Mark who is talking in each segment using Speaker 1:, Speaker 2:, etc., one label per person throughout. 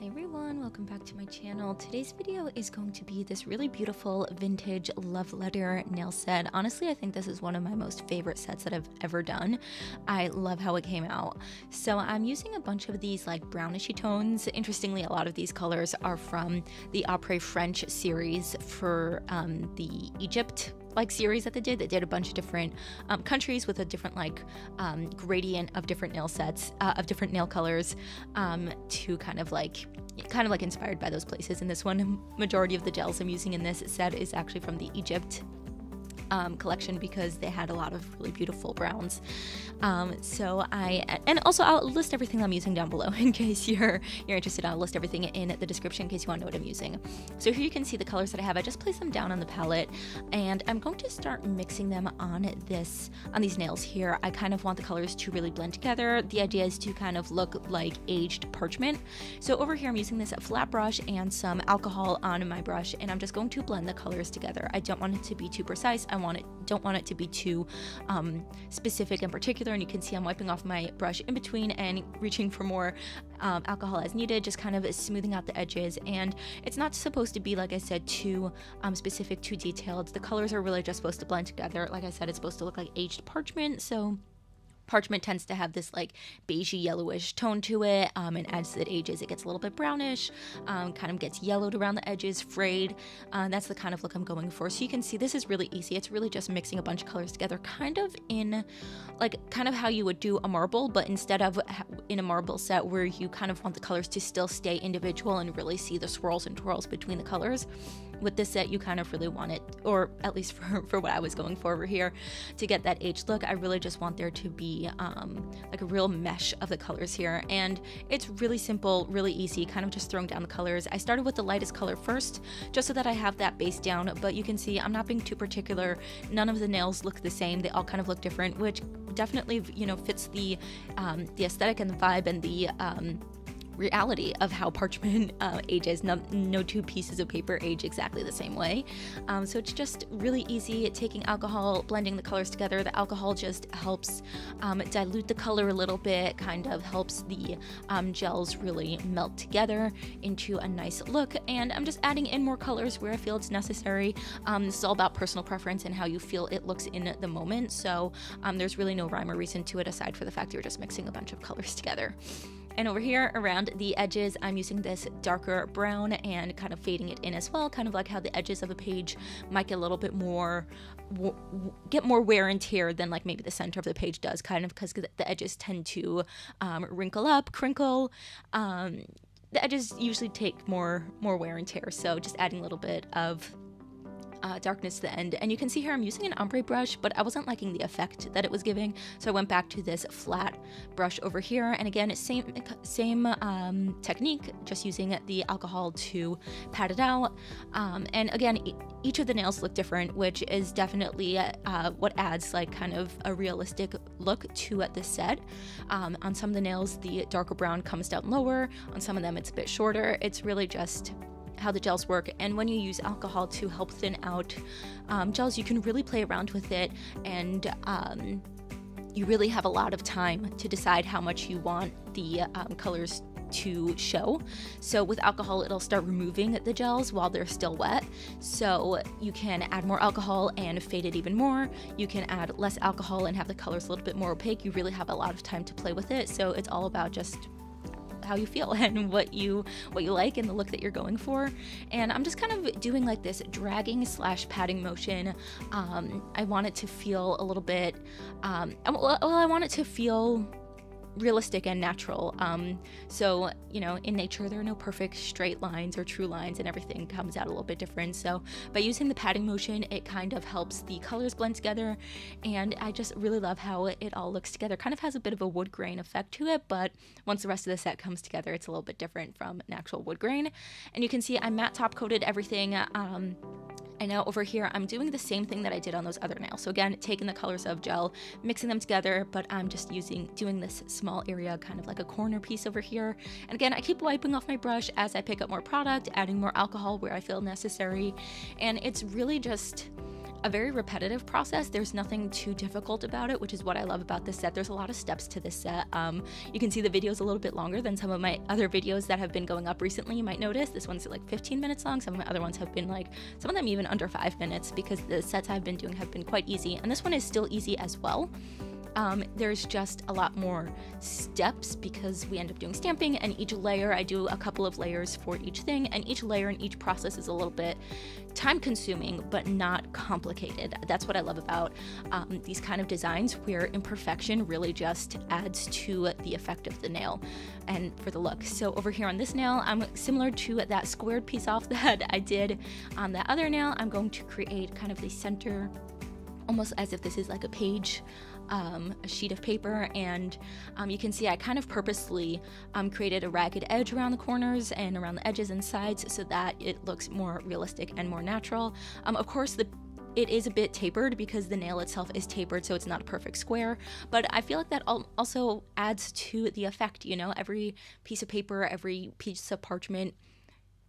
Speaker 1: Hey everyone, welcome back to my channel. Today's video is going to be this really beautiful vintage love letter nail set. Honestly, I think this is one of my most favorite sets that I've ever done. I love how it came out. So I'm using a bunch of these like brownishy tones. Interestingly, a lot of these colors are from the Apres French series for the Egypt series that they did a bunch of different countries with a different gradient of different nail sets of different nail colors to kind of like inspired by those places. And this one, majority of the gels I'm using in this set is actually from the Egypt collection because they had a lot of really beautiful browns. And also I'll list everything I'm using down below in case you're interested. I'll list everything in the description in case you want to know what I'm using. So here you can see the colors that I have. I just placed them down on the palette and I'm going to start mixing them on these nails here. I kind of want the colors to really blend together. The idea is to kind of look like aged parchment. So over here I'm using this flat brush and some alcohol on my brush, and I'm just going to blend the colors together. I don't want it to be too precise. Don't want it to be too specific and particular, and you can see I'm wiping off my brush in between and reaching for more alcohol as needed, just kind of smoothing out the edges. And it's not supposed to be, like I said, too specific, too detailed. The colors are really just supposed to blend together. Like I said, it's supposed to look like aged parchment, so parchment tends to have this like beigey yellowish tone to it, and as it ages it gets a little bit brownish, kind of gets yellowed around the edges, frayed. That's the kind of look I'm going for. So you can see this is really easy. It's really just mixing a bunch of colors together, kind of how you would do a marble, but instead of in a marble set where you kind of want the colors to still stay individual and really see the swirls and twirls between the colors. With this set, you kind of really want it, or at least for what I was going for over here, to get that aged look. I really just want there to be like a real mesh of the colors here, and it's really simple, really easy, kind of just throwing down the colors. I started with the lightest color first, just so that I have that base down, but you can see I'm not being too particular. None of the nails look the same. They all kind of look different, which definitely, fits the aesthetic and the vibe and the reality of how parchment ages. No two pieces of paper age exactly the same way. So it's just really easy taking alcohol, blending the colors together. The alcohol just helps dilute the color a little bit, kind of helps the gels really melt together into a nice look. And I'm just adding in more colors where I feel it's necessary. This is all about personal preference and how you feel it looks in the moment. So there's really no rhyme or reason to it aside for the fact that you're just mixing a bunch of colors together. And over here around the edges, I'm using this darker brown and kind of fading it in as well, kind of like how the edges of a page might get a little bit more, get more wear and tear than like maybe the center of the page does, kind of because the edges tend to wrinkle up, crinkle. The edges usually take more wear and tear, so just adding a little bit of darkness to the end. And you can see here I'm using an ombre brush, but I wasn't liking the effect that it was giving, so I went back to this flat brush over here, and again same technique, just using the alcohol to pat it out. And again, each of the nails look different, which is definitely what adds like kind of a realistic look to this set. On some of the nails the darker brown comes down lower, on some of them it's a bit shorter. It's really just how the gels work. And when you use alcohol to help thin out gels, you can really play around with it, and you really have a lot of time to decide how much you want the colors to show. So with alcohol it'll start removing the gels while they're still wet, so you can add more alcohol and fade it even more. You can add less alcohol and have the colors a little bit more opaque. You really have a lot of time to play with it, so it's all about just how you feel and what you like and the look that you're going for. And I'm just kind of doing like this dragging / patting motion. I want it to feel a little bit I want it to feel realistic and natural. So in nature there are no perfect straight lines or true lines, and everything comes out a little bit different. So by using the patting motion, it kind of helps the colors blend together, and I just really love how it all looks together. Kind of has a bit of a wood grain effect to it, but once the rest of the set comes together it's a little bit different from an actual wood grain. And you can see I matte top coated everything. And now over here, I'm doing the same thing that I did on those other nails. So again, taking the colors of gel, mixing them together, but I'm just doing this small area, kind of like a corner piece over here. And again, I keep wiping off my brush as I pick up more product, adding more alcohol where I feel necessary. And it's really just a very repetitive process. There's nothing too difficult about it, which is what I love about this set. There's a lot of steps to this set. You can see the video's a little bit longer than some of my other videos that have been going up recently. You might notice this one's like 15 minutes long. Some of my other ones have been like, some of them even under 5 minutes, because the sets I've been doing have been quite easy. And this one is still easy as well. There's just a lot more steps because we end up doing stamping, and each layer, I do a couple of layers for each thing, and each layer in each process is a little bit time consuming, but not complicated. That's what I love about these kind of designs, where imperfection really just adds to the effect of the nail and for the look. So over here on this nail, I'm similar to that squared piece off that I did on that other nail. I'm going to create kind of the center, almost as if this is like a page, a sheet of paper, and you can see I kind of purposely created a ragged edge around the corners and around the edges and sides so that it looks more realistic and more natural. Of course, it is a bit tapered because the nail itself is tapered, so it's not a perfect square, but I feel like that also adds to the effect, you know. Every piece of paper, every piece of parchment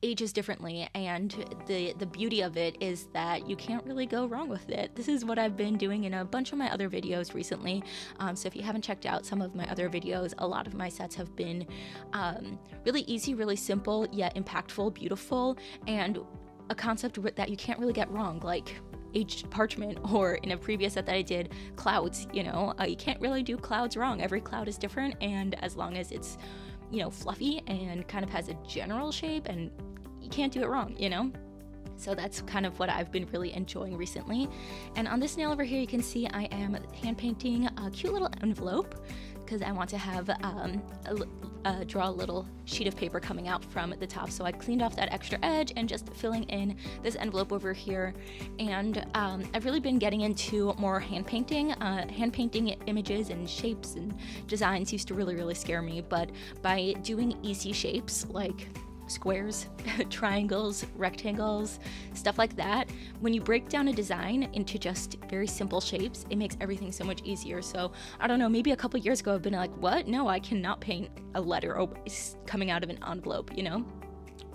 Speaker 1: ages differently, and the beauty of it is that you can't really go wrong with it. This is what I've been doing in a bunch of my other videos recently, so if you haven't checked out some of my other videos, a lot of my sets have been really easy, really simple, yet impactful, beautiful, and a concept that you can't really get wrong, like aged parchment, or in a previous set that I did, clouds. You know, you can't really do clouds wrong. Every cloud is different, and as long as it's, you know, fluffy and kind of has a general shape, and you can't do it wrong, you know? So that's kind of what I've been really enjoying recently. And on this nail over here, you can see I am hand painting a cute little envelope, because I want to have draw a little sheet of paper coming out from the top. So I cleaned off that extra edge and just filling in this envelope over here. And I've really been getting into more hand painting. Hand painting images and shapes and designs used to really scare me, but by doing easy shapes like squares, triangles, rectangles, stuff like that, when you break down a design into just very simple shapes, it makes everything so much easier. So I don't know, maybe a couple years ago I've been like, what? No, I cannot paint a letter coming out of an envelope, you know?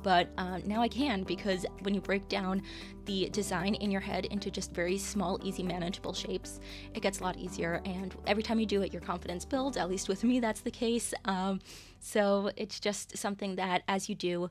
Speaker 1: But now I can, because when you break down the design in your head into just very small, easy, manageable shapes, it gets a lot easier, and every time you do it, your confidence builds. At least with me, that's the case. So it's just something that as you do,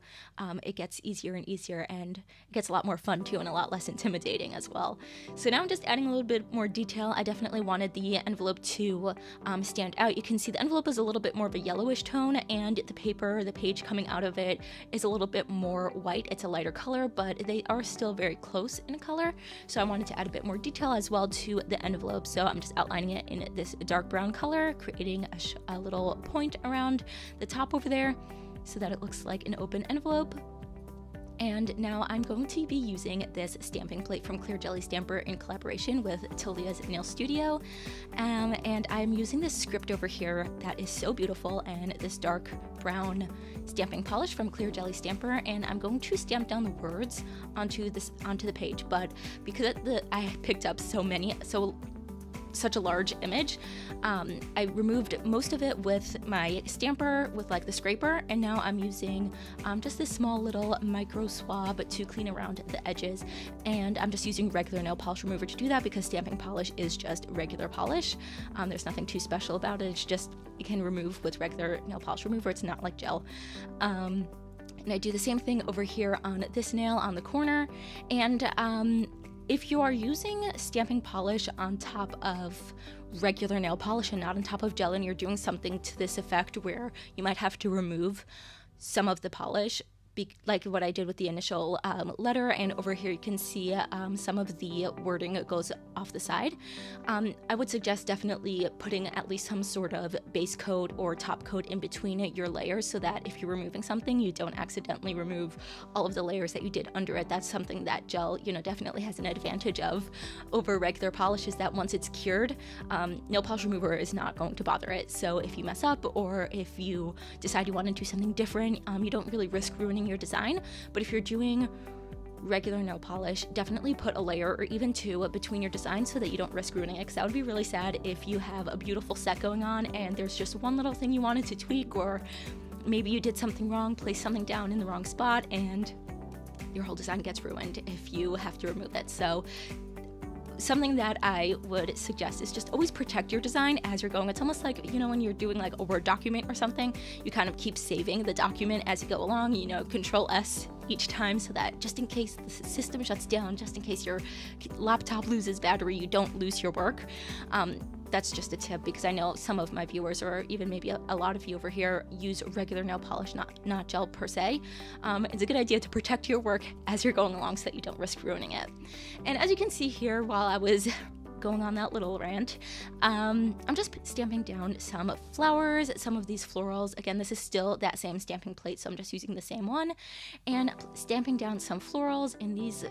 Speaker 1: it gets easier and easier, and it gets a lot more fun too, and a lot less intimidating as well. So now I'm just adding a little bit more detail. I definitely wanted the envelope to stand out. You can see the envelope is a little bit more of a yellowish tone, and the paper, the page coming out of it is a little bit more white. It's a lighter color, but they are still very close in color. So I wanted to add a bit more detail as well to the envelope. So I'm just outlining it in this dark brown color, creating a little point around the top over there so that it looks like an open envelope. And now I'm going to be using this stamping plate from Clear Jelly Stamper in collaboration with Talia's Nail Studio. And I'm using this script over here that is so beautiful, and this dark brown stamping polish from Clear Jelly Stamper, and I'm going to stamp down the words onto the page. But because I picked up such a large image, I removed most of it with my stamper, with like the scraper, and now I'm using just this small little micro swab to clean around the edges, and I'm just using regular nail polish remover to do that, because stamping polish is just regular polish. There's nothing too special about it. It's just, you can remove with regular nail polish remover. It's not like gel. And I do the same thing over here on this nail on the corner, and if you are using stamping polish on top of regular nail polish and not on top of gel, and you're doing something to this effect where you might have to remove some of the polish, like what I did with the initial letter, and over here you can see some of the wording goes off the side. I would suggest definitely putting at least some sort of base coat or top coat in between your layers, so that if you're removing something, you don't accidentally remove all of the layers that you did under it. That's something that gel, you know, definitely has an advantage of over regular polish, is that once it's cured, nail polish remover is not going to bother it. So if you mess up, or if you decide you want to do something different, you don't really risk ruining your design. But if you're doing regular nail polish, definitely put a layer or even two between your designs so that you don't risk ruining it, because that would be really sad if you have a beautiful set going on and there's just one little thing you wanted to tweak, or maybe you did something wrong, placed something down in the wrong spot, and your whole design gets ruined if you have to remove it. So something that I would suggest is just always protect your design as you're going. It's almost like, you know, when you're doing like a Word document or something, you kind of keep saving the document as you go along, you know, Control S each time, so that just in case the system shuts down, just in case your laptop loses battery, you don't lose your work. That's just a tip, because I know some of my viewers, or even maybe a lot of you over here, use regular nail polish, not gel per se. It's a good idea to protect your work as you're going along so that you don't risk ruining it. And as you can see here, while I was going on that little rant, I'm just stamping down some flowers, some of these florals. Again, this is still that same stamping plate, so I'm just using the same one, and stamping down some florals in these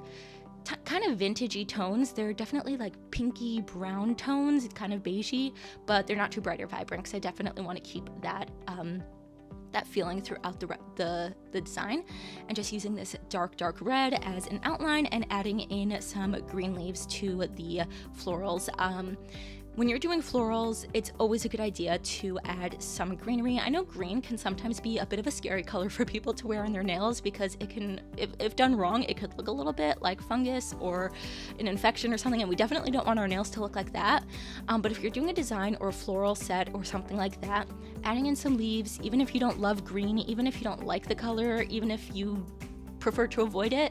Speaker 1: kind of vintagey tones. They're definitely like pinky brown tones, kind of beigey, but they're not too bright or vibrant, because I definitely want to keep that that feeling throughout the design. And just using this dark red as an outline and adding in some green leaves to the florals. When you're doing florals, it's always a good idea to add some greenery. I know green can sometimes be a bit of a scary color for people to wear on their nails, because it can, if done wrong, it could look a little bit like fungus or an infection or something, and we definitely don't want our nails to look like that. But if you're doing a design or a floral set or something like that, adding in some leaves, even if you don't love green, even if you don't like the color, even if you prefer to avoid it,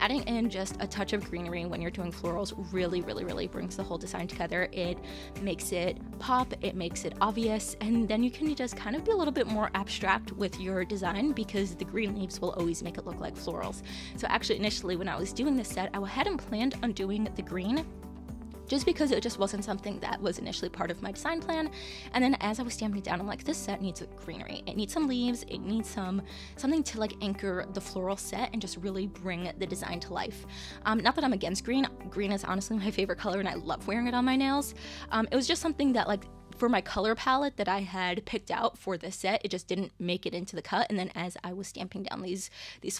Speaker 1: adding in just a touch of greenery when you're doing florals really brings the whole design together. It makes it pop, it makes it obvious, and then you can just kind of be a little bit more abstract with your design, because the green leaves will always make it look like florals. So actually, initially when I was doing this set, I hadn't planned on doing the green, just because it just wasn't something that was initially part of my design plan. And then as I was stamping it down, I'm like, this set needs greenery. It needs some leaves, it needs something to like anchor the floral set and just really bring the design to life. Not that I'm against green. Green is honestly my favorite color, and I love wearing it on my nails. It was just something that, like, for my color palette that I had picked out for this set, it just didn't make it into the cut. And then as I was stamping down these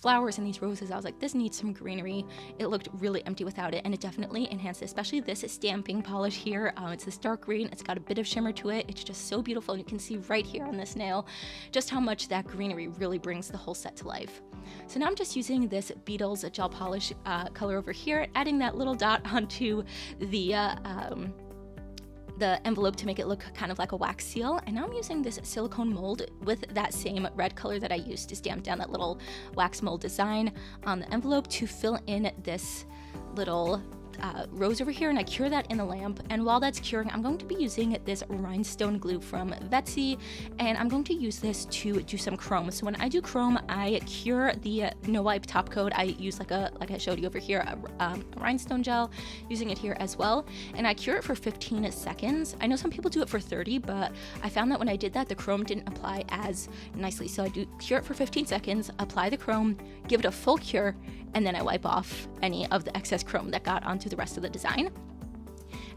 Speaker 1: flowers and these roses, I was like, this needs some greenery. It looked really empty without it, and it definitely enhanced it, especially this stamping polish here. It's this dark green, it's got a bit of shimmer to it. It's just so beautiful, and you can see right here on this nail just how much that greenery really brings the whole set to life. So now I'm just using this Beetles gel polish color over here, adding that little dot onto the envelope to make it look kind of like a wax seal. And now I'm using this silicone mold with that same red color that I used to stamp down that little wax mold design on the envelope to fill in this little rose over here, and I cure that in the lamp. And while that's curing, I'm going to be using this Rhinestone Glue from Vettsy, and I'm going to use this to do some chrome. So when I do chrome, I cure the no wipe top coat. I use like I showed you over here, a rhinestone gel, using it here as well, and I cure it for 15 seconds. I know some people do it for 30, but I found that when I did that, the chrome didn't apply as nicely. So I do cure it for 15 seconds, apply the chrome, give it a full cure, and then I wipe off any of the excess chrome that got onto the rest of the design.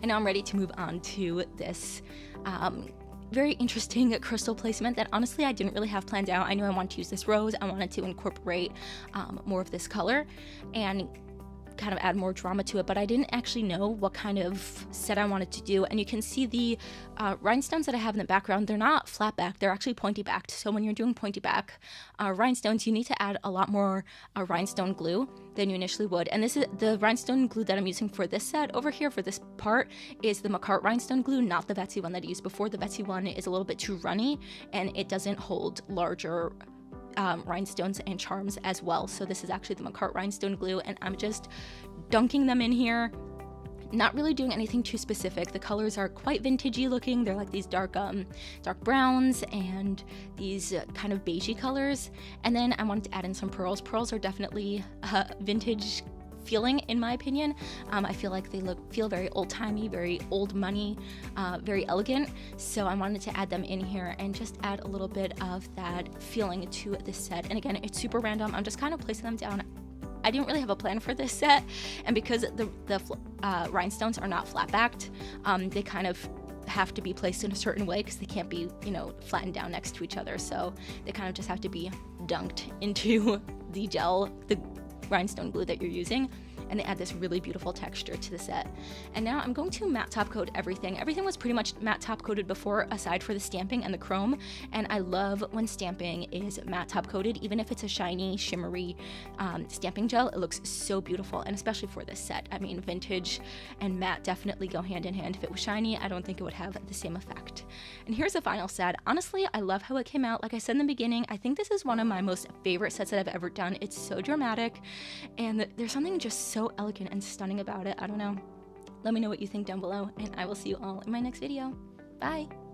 Speaker 1: And now I'm ready to move on to this very interesting crystal placement that honestly I didn't really have planned out. I knew I wanted to use this rose. I wanted to incorporate more of this color and kind of add more drama to it, but I didn't actually know what kind of set I wanted to do. And you can see the rhinestones that I have in the background, they're not flat back, they're actually pointy backed. So when you're doing pointy back rhinestones, you need to add a lot more rhinestone glue than you initially would. And this is the rhinestone glue that I'm using for this set over here for this part is the Makartt rhinestone glue, not the Vettsy one that I used before. The Vettsy one is a little bit too runny and it doesn't hold larger rhinestones and charms as well. So this is actually the Makartt rhinestone glue, and I'm just dunking them in here, not really doing anything too specific. The colors are quite vintagey looking. They're like these dark browns and these kind of beigey colors. And then I wanted to add in some pearls. Pearls are definitely vintage feeling, in my opinion. I feel like they feel very old-timey, very old money, very elegant. So I wanted to add them in here and just add a little bit of that feeling to this set. And again, it's super random. I'm just kind of placing them down. I didn't really have a plan for this set, and because the rhinestones are not flat-backed, they kind of have to be placed in a certain way because they can't be, flattened down next to each other. So they kind of just have to be dunked into the gel, the rhinestone glue that you're using. and they add this really beautiful texture to the set. And now I'm going to matte top coat everything. Everything was pretty much matte top coated before, aside for the stamping and the chrome, and I love when stamping is matte top coated. Even if it's a shiny, shimmery stamping gel, it looks so beautiful, and especially for this set. I mean, vintage and matte definitely go hand in hand. If it was shiny, I don't think it would have the same effect. And here's the final set. Honestly, I love how it came out. Like I said in the beginning, I think this is one of my most favorite sets that I've ever done. It's so dramatic, and there's something just so elegant and stunning about it. I don't know. Let me know what you think down below, and I will see you all in my next video. Bye!